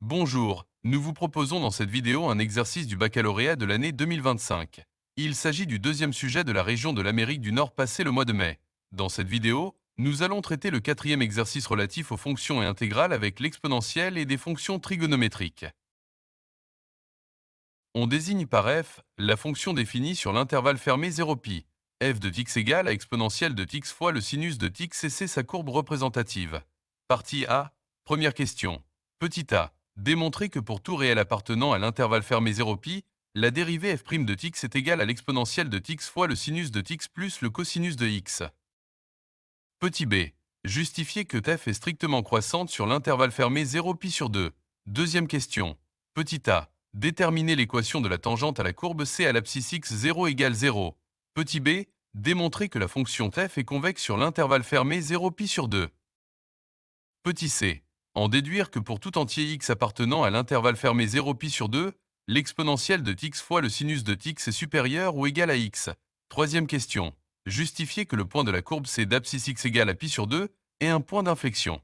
Bonjour, nous vous proposons dans cette vidéo un exercice du baccalauréat de l'année 2025. Il s'agit du deuxième sujet de la région de l'Amérique du Nord passé le mois de mai. Dans cette vidéo, nous allons traiter le quatrième exercice relatif aux fonctions et intégrales avec l'exponentielle et des fonctions trigonométriques. On désigne par f la fonction définie sur l'intervalle fermé 0π. F de x égale à exponentielle de x fois le sinus de x et c'est sa courbe représentative. Partie A, première question. Petit a, démontrer que pour tout réel appartenant à l'intervalle fermé 0π, la dérivée f' de x est égale à l'exponentielle de x fois le sinus de x plus le cosinus de x. Petit b, justifier que f est strictement croissante sur l'intervalle fermé 0π sur 2. Deuxième question. Petit a, déterminer l'équation de la tangente à la courbe C à l'abscisse x 0 égale 0. Petit b, démontrer que la fonction f est convexe sur l'intervalle fermé 0π sur 2. Petit c, en déduire que pour tout entier x appartenant à l'intervalle fermé 0π sur 2, l'exponentielle de x fois le sinus de x est supérieur ou égal à x. Troisième question. Justifier que le point de la courbe C d'abscisse x égale à π sur 2 est un point d'inflexion.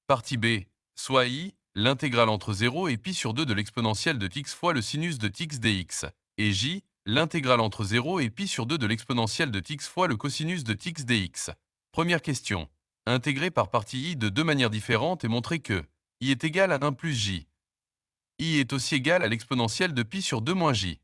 Partie B. Soit I, l'intégrale entre 0 et π sur 2 de l'exponentielle de x fois le sinus de x dx. Et J, l'intégrale entre 0 et π sur 2 de l'exponentielle de x fois le cosinus de x dx. Première question. Intégrer par partie I de deux manières différentes et montrer que I est égal à 1 plus J. I est aussi égal à l'exponentielle de π sur 2 moins J.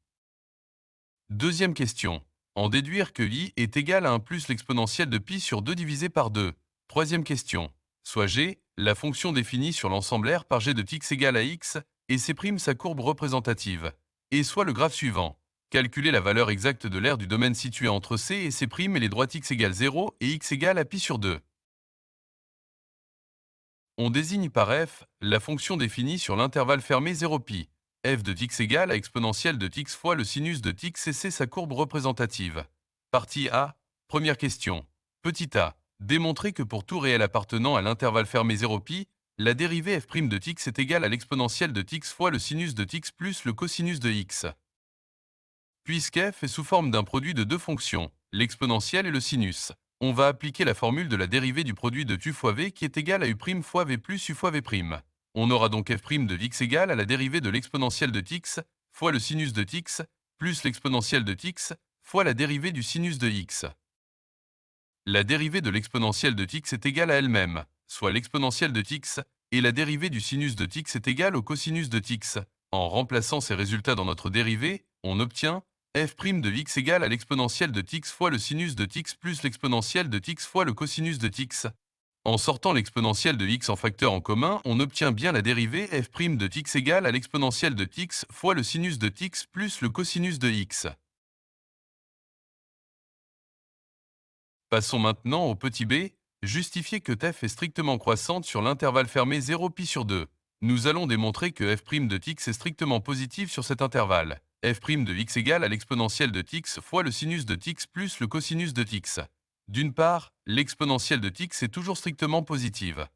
Deuxième question. En déduire que I est égal à 1 plus l'exponentielle de π sur 2 divisé par 2. Troisième question. Soit G, la fonction définie sur l'ensemble R par G de x égale à x, et C' sa courbe représentative. Et soit le graphe suivant. Calculer la valeur exacte de l'aire du domaine situé entre C et C' et les droites x égale 0 et x égale à π sur 2. On désigne par f la fonction définie sur l'intervalle fermé 0π. F de x égale à exponentielle de x fois le sinus de x et c'est sa courbe représentative. Partie A, première question. Petit a, démontrer que pour tout réel appartenant à l'intervalle fermé 0π, la dérivée f' de x est égale à l'exponentielle de x fois le sinus de x plus le cosinus de x. Puisque f est sous forme d'un produit de deux fonctions, l'exponentielle et le sinus, on va appliquer la formule de la dérivée du produit de u fois v qui est égal à u' fois v plus u fois v'. On aura donc f' de x égale à la dérivée de l'exponentielle de x fois le sinus de x plus l'exponentielle de x fois la dérivée du sinus de x. La dérivée de l'exponentielle de x est égale à elle-même, soit l'exponentielle de x, et la dérivée du sinus de x est égale au cosinus de x. En remplaçant ces résultats dans notre dérivée, on obtient f' de x égale à l'exponentielle de x fois le sinus de x plus l'exponentielle de x fois le cosinus de x. En sortant l'exponentielle de x en facteur en commun, on obtient bien la dérivée f' de x égale à l'exponentielle de x fois le sinus de x plus le cosinus de x. Passons maintenant au petit b, justifier que f est strictement croissante sur l'intervalle fermé 0π sur 2. Nous allons démontrer que f' de x est strictement positive sur cet intervalle. F' de x égale à l'exponentielle de x fois le sinus de x plus le cosinus de x. D'une part, l'exponentielle de x est toujours strictement positive.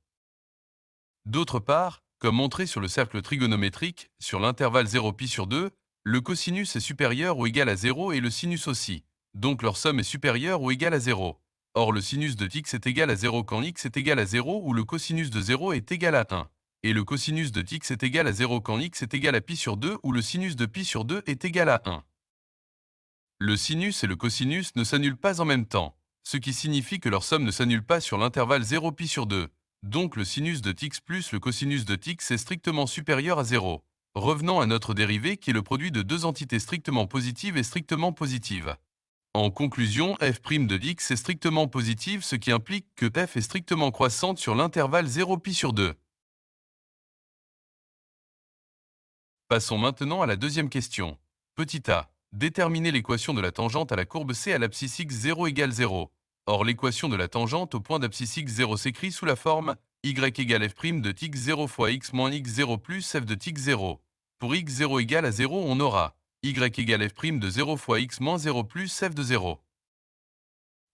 D'autre part, comme montré sur le cercle trigonométrique, sur l'intervalle 0π sur 2, le cosinus est supérieur ou égal à 0 et le sinus aussi. Donc leur somme est supérieure ou égale à 0. Or le sinus de x est égal à 0 quand x est égal à 0 ou le cosinus de 0 est égal à 1. Et le cosinus de x est égal à 0 quand x est égal à π sur 2 ou le sinus de π sur 2 est égal à 1. Le sinus et le cosinus ne s'annulent pas en même temps, ce qui signifie que leur somme ne s'annule pas sur l'intervalle 0π sur 2. Donc le sinus de x plus le cosinus de x est strictement supérieur à 0. Revenons à notre dérivée qui est le produit de deux entités strictement positives et strictement positives. En conclusion, f' de x est strictement positive, ce qui implique que f est strictement croissante sur l'intervalle 0π sur 2. Passons maintenant à la deuxième question. Petit a. Déterminer l'équation de la tangente à la courbe C à l'abscisse x 0 égale 0. Or l'équation de la tangente au point d'abscisse x 0 s'écrit sous la forme y égale f' de x 0 fois x moins x 0 plus f de x 0. Pour x 0 égale à 0, on aura y égale f' de 0 fois x moins 0 plus f de 0.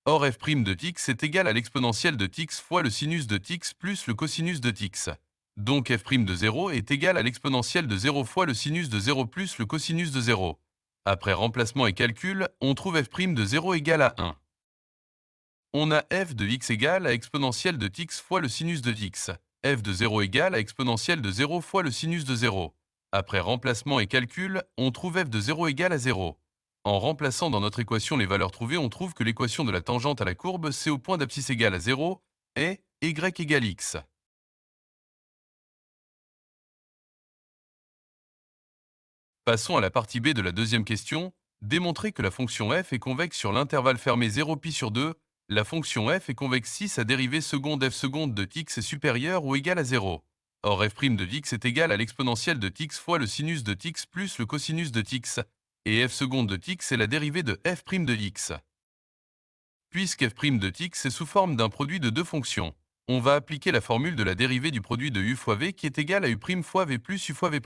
Or f' de x est égal à l'exponentielle de x fois le sinus de x plus le cosinus de x. Donc f' de 0 est égal à l'exponentielle de 0 fois le sinus de 0 plus le cosinus de 0. Après remplacement et calcul, on trouve f' de 0 égale à 1. On a f de x égale à exponentielle de x fois le sinus de x. f de 0 égale à exponentielle de 0 fois le sinus de 0. Après remplacement et calcul, on trouve f de 0 égale à 0. En remplaçant dans notre équation les valeurs trouvées, on trouve que l'équation de la tangente à la courbe C au point d'abscisse égale à 0 est y égale x. Passons à la partie B de la deuxième question. Démontrer que la fonction f est convexe sur l'intervalle fermé 0π sur 2. La fonction f est convexe si sa dérivée seconde f seconde de x est supérieure ou égale à 0. Or f' de x est égal à l'exponentielle de x fois le sinus de x plus le cosinus de x, et f seconde de x est la dérivée de f' de x. Puisque f' de x est sous forme d'un produit de deux fonctions, on va appliquer la formule de la dérivée du produit de u fois v qui est égale à u' fois v plus u fois v'.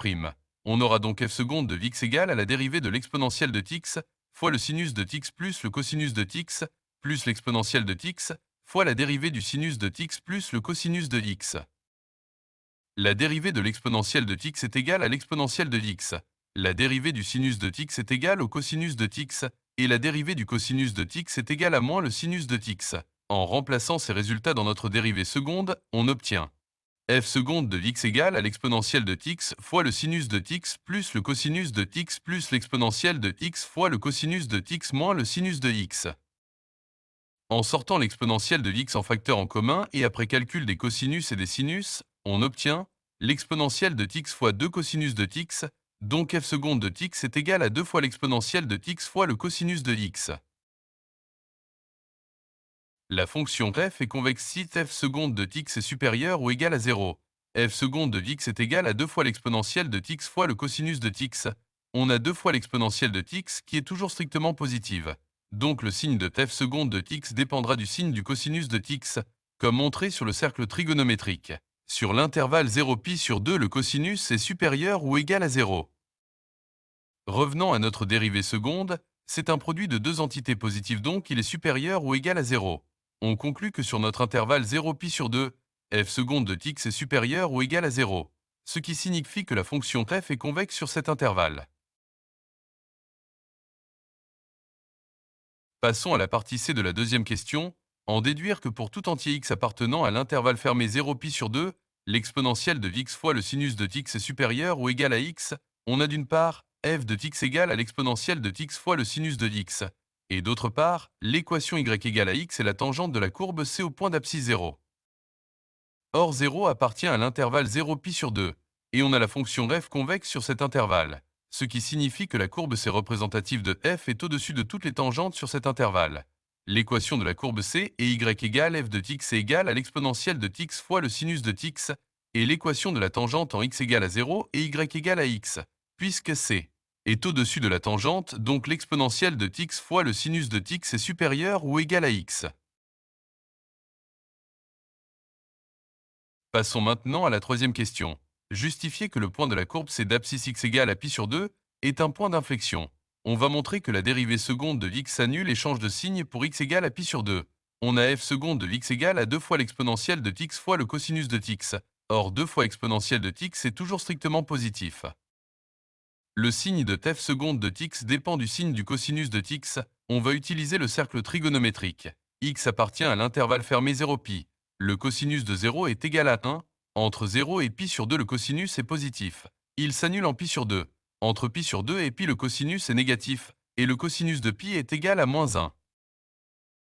On aura donc f seconde de x égale à la dérivée de l'exponentielle de x fois le sinus de x plus le cosinus de x plus l'exponentielle de x fois la dérivée du sinus de x plus le cosinus de x. La dérivée de l'exponentielle de x est égale à l'exponentielle de x. La dérivée du sinus de x est égale au cosinus de x, et la dérivée du cosinus de x est égale à moins le sinus de x. En remplaçant ces résultats dans notre dérivée seconde, on obtient f seconde de x égale à l'exponentielle de x fois le sinus de x plus le cosinus de x plus l'exponentielle de x fois le cosinus de x moins le sinus de x. En sortant l'exponentielle de x en facteur en commun et après calcul des cosinus et des sinus, on obtient l'exponentielle de x fois 2 cosinus de x, donc f seconde de x est égal à 2 fois l'exponentielle de x fois le cosinus de x. La fonction f est convexe si f seconde de x est supérieur ou égal à 0. F seconde de x est égal à 2 fois l'exponentielle de x fois le cosinus de x. On a 2 fois l'exponentielle de x qui est toujours strictement positive. Donc le signe de f seconde de x dépendra du signe du cosinus de x, comme montré sur le cercle trigonométrique. Sur l'intervalle 0π sur 2, le cosinus est supérieur ou égal à 0. Revenant à notre dérivée seconde, c'est un produit de deux entités positives donc il est supérieur ou égal à 0. On conclut que sur notre intervalle 0π sur 2, f seconde de x est supérieur ou égal à 0, ce qui signifie que la fonction f est convexe sur cet intervalle. Passons à la partie C de la deuxième question. En déduire que pour tout entier x appartenant à l'intervalle fermé 0π sur 2, l'exponentielle de x fois le sinus de x est supérieur ou égal à x, on a d'une part f de x égale à l'exponentielle de x fois le sinus de x, et d'autre part, l'équation y égale à x est la tangente de la courbe C au point d'abscisse 0. Or 0 appartient à l'intervalle 0π sur 2, et on a la fonction f convexe sur cet intervalle, ce qui signifie que la courbe C représentative de f est au-dessus de toutes les tangentes sur cet intervalle. L'équation de la courbe C est y égale f de x est égale à l'exponentielle de x fois le sinus de x, et l'équation de la tangente en x égale à 0 est y égale à x, puisque C est au-dessus de la tangente, donc l'exponentielle de x fois le sinus de x est supérieur ou égal à x. Passons maintenant à la troisième question. Justifier que le point de la courbe C d'abscisse x égale à π sur 2 est un point d'inflexion. On va montrer que la dérivée seconde de x s'annule et change de signe pour x égale à π sur 2. On a f seconde de x égale à 2 fois l'exponentielle de x fois le cosinus de x. Or 2 fois exponentielle de x est toujours strictement positif. Le signe de f seconde de x dépend du signe du cosinus de x. On va utiliser le cercle trigonométrique. X appartient à l'intervalle fermé 0π. Le cosinus de 0 est égal à 1. Entre 0 et π sur 2, le cosinus est positif. Il s'annule en π sur 2. Entre π sur 2 et π, le cosinus est négatif, et le cosinus de π est égal à moins 1.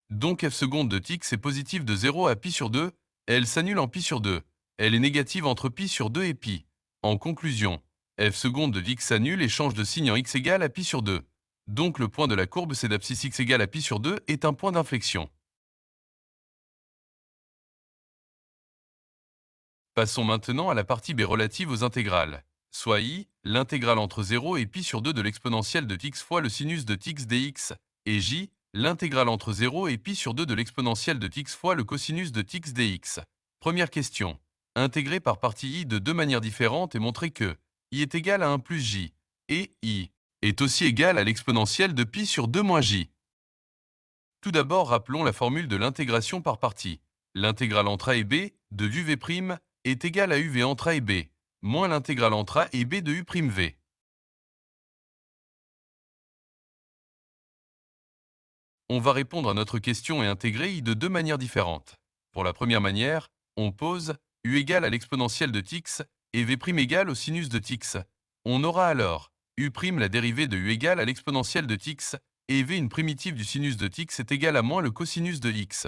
Donc f seconde de x est positive de 0 à π sur 2, elle s'annule en π sur 2. Elle est négative entre π sur 2 et π. En conclusion, f seconde de x s'annule et change de signe en x égale à π sur 2. Donc le point de la courbe C d'abscisse x égale à π sur 2 est un point d'inflexion. Passons maintenant à la partie B relative aux intégrales. Soit I, l'intégrale entre 0 et π sur 2 de l'exponentielle de x fois le sinus de x dx, et J, l'intégrale entre 0 et π sur 2 de l'exponentielle de x fois le cosinus de x dx. Première question. Intégrer par partie I de deux manières différentes et montrer que I est égal à 1 plus J, et I est aussi égal à l'exponentielle de π sur 2 moins J. Tout d'abord, rappelons la formule de l'intégration par partie. L'intégrale entre a et b de uv' est égale à uv entre a et b, moins l'intégrale entre a et b de u'v. On va répondre à notre question et intégrer i de deux manières différentes. Pour la première manière, on pose u égale à l'exponentielle de tx et v' égale au sinus de tx. On aura alors u' la dérivée de u égale à l'exponentielle de tx et v une primitive du sinus de tx est égale à moins le cosinus de x.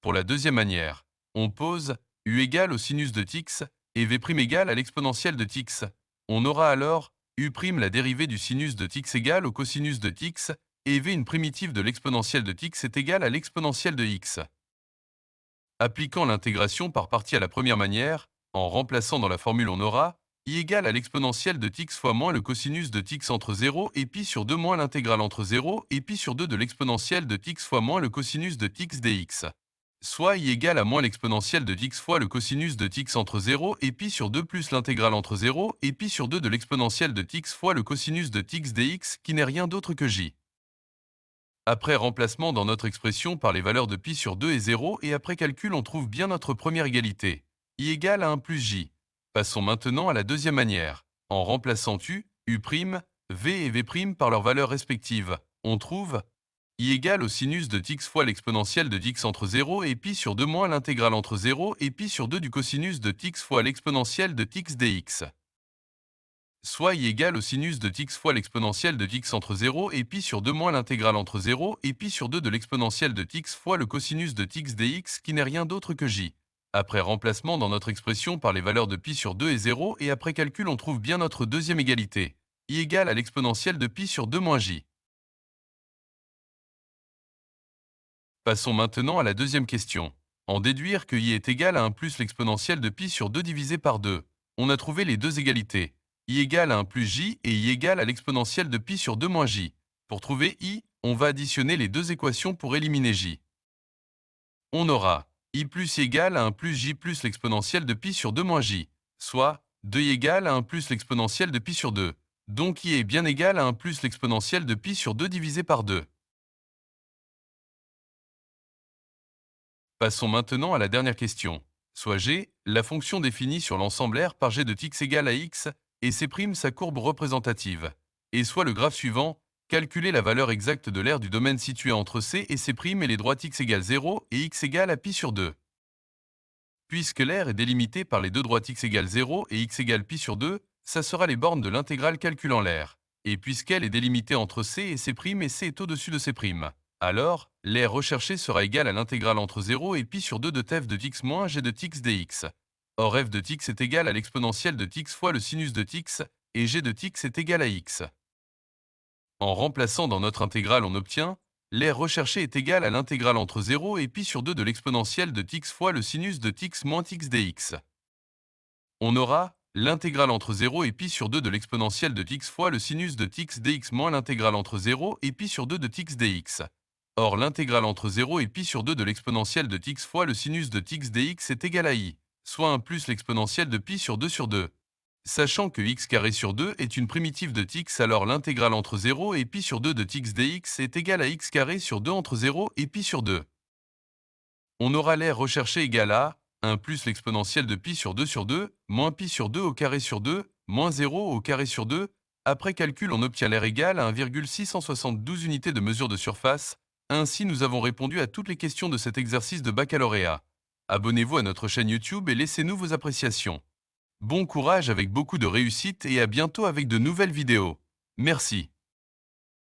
Pour la deuxième manière, on pose u égale au sinus de tx et v' égale à l'exponentielle de tx. On aura alors u' la dérivée du sinus de tx égale au cosinus de tx et v une primitive de l'exponentielle de tx est égale à l'exponentielle de x. Appliquant l'intégration par partie à la première manière, en remplaçant dans la formule on aura i égale à l'exponentielle de tx fois moins le cosinus de tx entre 0 et pi sur 2 moins l'intégrale entre 0 et pi sur 2 de l'exponentielle de tx fois moins le cosinus de tx dx. Soit i égale à moins l'exponentielle de tx fois le cosinus de tx entre 0 et pi sur 2 plus l'intégrale entre 0 et pi sur 2 de l'exponentielle de tx fois le cosinus de tx dx qui n'est rien d'autre que j. Après remplacement dans notre expression par les valeurs de pi sur 2 et 0 et après calcul on trouve bien notre première égalité, i égale à 1 plus j. Passons maintenant à la deuxième manière. En remplaçant u', v et v' par leurs valeurs respectives, on trouve i égale au sinus de tx fois l'exponentielle de tx entre 0 et pi sur 2 moins l'intégrale entre 0 et pi sur 2 du cosinus de tx fois l'exponentielle de tx dx. Soit i égale au sinus de tx fois l'exponentielle de tx entre 0 et pi sur 2 moins l'intégrale entre 0 et pi sur 2 de l'exponentielle de tx fois le cosinus de tx dx qui n'est rien d'autre que j. Après remplacement dans notre expression par les valeurs de pi sur 2 et 0 et après calcul on trouve bien notre deuxième égalité, i égale à l'exponentielle de pi sur 2 moins j. Passons maintenant à la deuxième question. En déduire que i est égal à 1 plus l'exponentielle de pi sur 2 divisé par 2, on a trouvé les deux égalités, i égale à 1 plus j et i égale à l'exponentielle de pi sur 2 moins j. Pour trouver i, on va additionner les deux équations pour éliminer j. On aura i plus i égale à 1 plus j plus l'exponentielle de pi sur 2 moins j, soit 2i égale à 1 plus l'exponentielle de pi sur 2. Donc i est bien égal à 1 plus l'exponentielle de pi sur 2 divisé par 2. Passons maintenant à la dernière question. Soit g, la fonction définie sur l'ensemble R par g de tx égale à x, et C' sa courbe représentative. Et soit le graphe suivant, calculer la valeur exacte de l'aire du domaine situé entre C et C' et les droites x égale 0 et x égale à pi sur 2. Puisque l'aire est délimitée par les deux droites x égale 0 et x égale pi sur 2, ça sera les bornes de l'intégrale calculant l'aire. Et puisqu'elle est délimitée entre C et C' et C est au-dessus de C', alors, l'aire recherchée sera égale à l'intégrale entre 0 et pi sur 2 de f de tx moins g de tx dx. Or f de tx est égal à l'exponentielle de tx fois le sinus de tx, et g de tx est égal à x. En remplaçant dans notre intégrale on obtient l'aire recherchée est égale à l'intégrale entre 0 et pi sur 2 de l'exponentielle de tx fois le sinus de tx moins tx dx. On aura l'intégrale entre 0 et pi sur 2 de l'exponentielle de tx fois le sinus de tx dx moins l'intégrale entre 0 et pi sur 2 de tx dx. Or, l'intégrale entre 0 et pi sur 2 de l'exponentielle de tx fois le sinus de tx dx est égal à i, soit 1 plus l'exponentielle de pi sur 2 sur 2. Sachant que x carré sur 2 est une primitive de tx, alors l'intégrale entre 0 et pi sur 2 de tx dx est égale à x carré sur 2 entre 0 et pi sur 2. On aura l'aire recherchée égale à 1 plus l'exponentielle de pi sur 2 moins pi sur 2 au carré sur 2, moins 0 au carré sur 2. Après calcul, on obtient l'aire égale à 1,672 unités de mesure de surface. Ainsi, nous avons répondu à toutes les questions de cet exercice de baccalauréat. Abonnez-vous à notre chaîne YouTube et laissez-nous vos appréciations. Bon courage avec beaucoup de réussite et à bientôt avec de nouvelles vidéos. Merci.